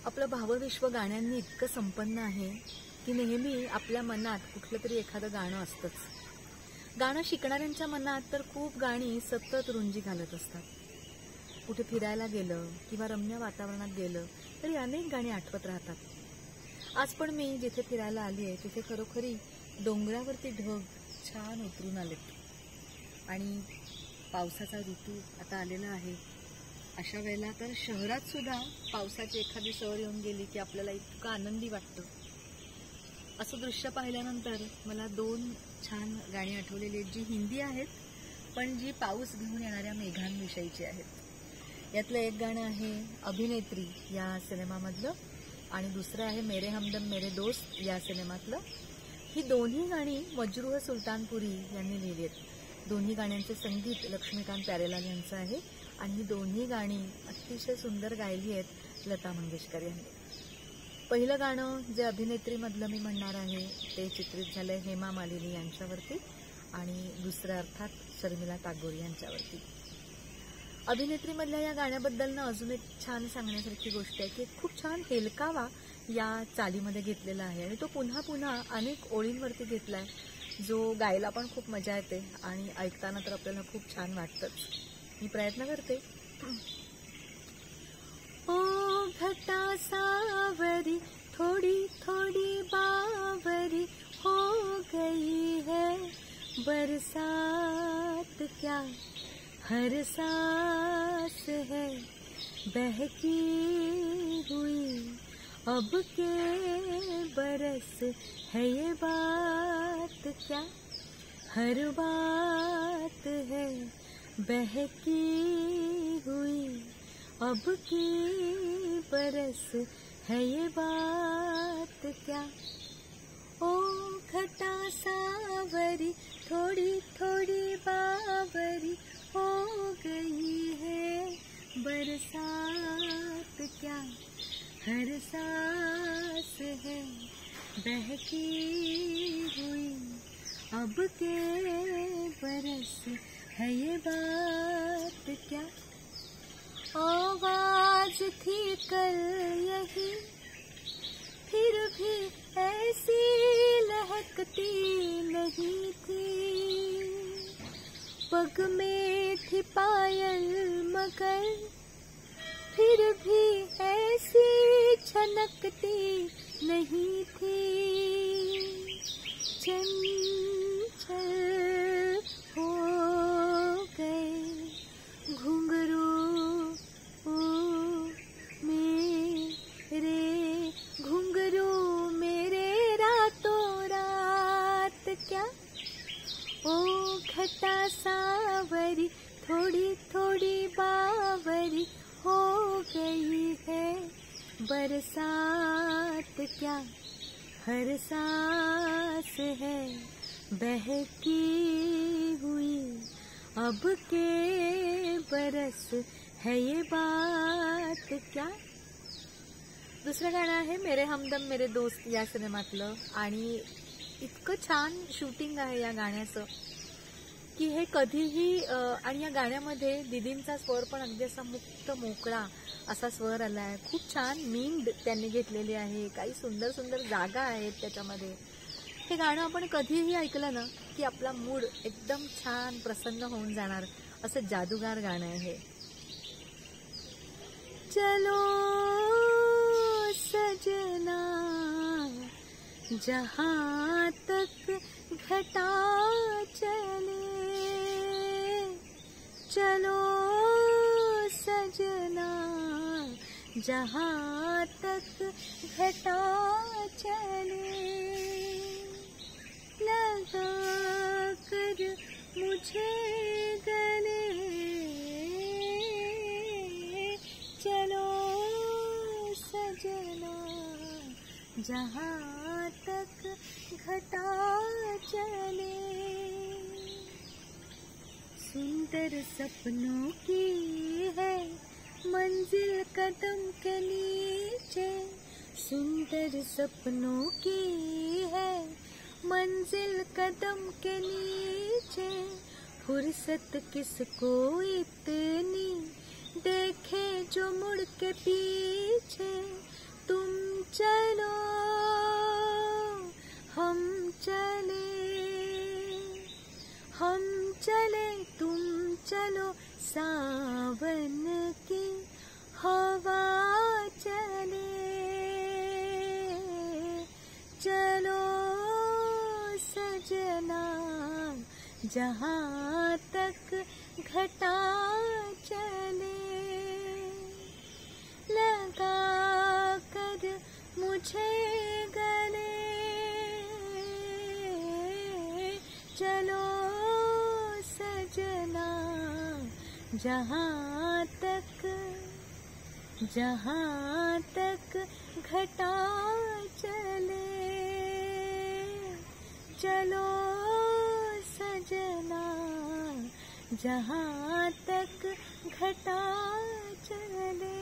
आपलं भावविश्व गाण्यांनी इतकं संपन्न आहे की नेहमी आपल्या मनात कुठलं तरी एखादं गाणं असतंच. गाणं शिकणाऱ्यांच्या मनात तर खूप गाणी सतत रुंजी घालत असतात. कुठे फिरायला गेलं किंवा रम्य वातावरणात गेलं तरी अनेक गाणी आठवत राहतात. आज पण मी जिथे फिरायला आली आहे तिथे खरोखरी डोंगरावरती ढग छान उतरून आलेत आणि पावसाचा ऋतू आता आलेला आहे. अशा वेळेला तर शहरात सुद्धा पावसाची एखादी सर येऊन गेली की आपल्याला इतकं आनंदी वाटतं. असं दृश्य पाहिल्यानंतर मला 2 छान गाणी आठवलेली आहेत, जी हिंदी आहेत पण जी पाऊस घेऊन येणाऱ्या मेघांविषयीची आहेत. यातलं एक गाणं आहे अभिनेत्री या सिनेमामधलं आणि दुसरं आहे मेरे हमदम मेरे दोस्त या सिनेमातलं. ही दोन्ही गाणी मजरूह सुलतानपुरी यांनी लिहिली आहेत. दोन्ही गाण्यांचे संगीत लक्ष्मीकांत प्यारेलाल यांचं आहे आणि ही दोन्ही गाणी अतिशय सुंदर गायली आहेत लता मंगेशकर यांनी. पहिलं गाणं जे अभिनेत्रीमधलं मी म्हणणार आहे ते चित्रित झालंय हेमा मालिनी यांच्यावरती आणि दुसरं अर्थात शर्मिला टागोर यांच्यावरती. अभिनेत्रीमधल्या या गाण्याबद्दल अजून एक छान सांगण्यासारखी गोष्ट आहे की खूप छान हेलकावा या चालीमध्ये घेतलेला आहे आणि तो पुन्हा पुन्हा अनेक ओळींवरती घेतलाय, जो गायला पण खूप मजा येते आणि ऐकताना तर आपल्याला खूप छान वाटतंच. मी प्रयत्न करते. ओ घटा सावरी थोड़ी थोड़ी बावरी हो गई है बरसात, क्या हर सांस है बहकी हुई अब के बरस है ये बात, क्या हर बात है बहकी हुई अब की बरस है ये बात, क्या ओ घटा सावरी थोड़ी थोड़ी बावरी हो गई है बरसात, क्या हर सांस है बहकी हुई अब के बरस है ये बात, क्या आवाज थी कल यही फिर भी ऐसी लहकती नहीं थी, पग में थी पायल मगर फिर भी ऐसी छनकती नहीं थी, चंचल हो गए घुंघरू मेरे, घुंघरू मेरे रातों रात, क्या ओ घटा सावरी थोड़ी थोड़ी बावरी हो गई है बरसात, क्या हर सांस है बहकी हुई अब के बरस है ये बात, क्या. दुसरं गाणं आहे मेरे हमदम मेरे दोस्त या सिनेमातलं आणि इतकं छान शूटिंग आहे या गाण्याचं की हे कधीही आणि या गाण्यामध्ये दीदींचा स्वर पण अगदी असा मुक्त मोकळा असा स्वर आलाय. खूप छान मींड त्यांनी घेतलेली आहे, काही सुंदर सुंदर जागा आहेत त्याच्यामध्ये. हे गाणं आपण कधीही ऐकलं ना की आपला मूड एकदम छान प्रसन्न होऊन जाणार असं जादूगार गाणं आहे. चलो सजना जहाँ तक घटा चले, चलो सजना जहाँ तक घटा चले, लगा कर मुझे गले चलो सजना जहाँ तक घटा चले, सुंदर सपनों की है मंजिल कदम के नीचे, सुंदर सपनों की है मंजिल कदम के नीचे, फुर्सत किसको इतनी देखे जो मुड़ के पीछे, तुम चलो हम चले, हम चले तुम चलो, सावन की हवा चले, चलो सजना जहाँ तक घटा चले, लगा कर मुझे गले, चलो सजना जहाँ तक घटा चले, चलो सजना जहाँ तक घटा चले।